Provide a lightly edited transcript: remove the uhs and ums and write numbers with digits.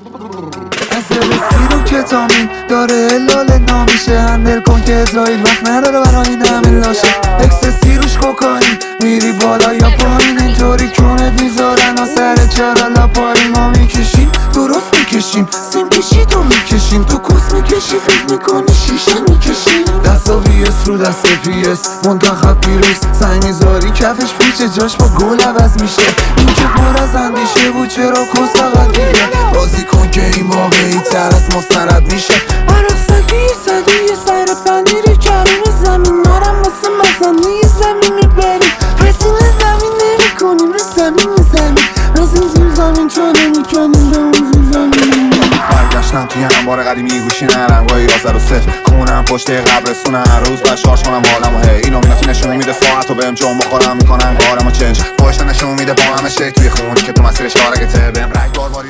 مثل سیرو کتامین داره هلاله نامیشه. هندل کن که اسرائیل وقت نداره برای این همه لاشه. اکسسی روش کوکائین میری بالا یا پایین، اینطوری کونت میذارن و سر چرا لاپاری. ما میکشیم درست میکشیم، سیم کشی تو میکشیم، تو کوس میکشی فکر میکنی شیشه میکشیم. دستا ویس رو دست پیس منتخب پیروز، سنگ میذاری کفش پیچه جاش با گل عوض میشه. این که پر از اندیشه بود چرا کس فقط دیگه بازی کن که این واقعی تر از مستند میشه. عرصدی صدی سر پنیری کریم زمین نارم واسه مزانی زمین میبریم. رسیم زمین نمی کنیم رو زمین رسیم زیر زمین چون نمی کنیم به اون زیر زمین. برگشتم توی انبار قدیمی گوشی نرنگای 11 کونم پشت قبرستون هر روز باید شارژ کنم حالم و هی اینومیناتی نشون میده ساعت و بهم جون بخورم میکنن کارم و چنج پشت نشون میده با همه شی توی خون که تو مسیرش کارگته بهم رنگ بارواری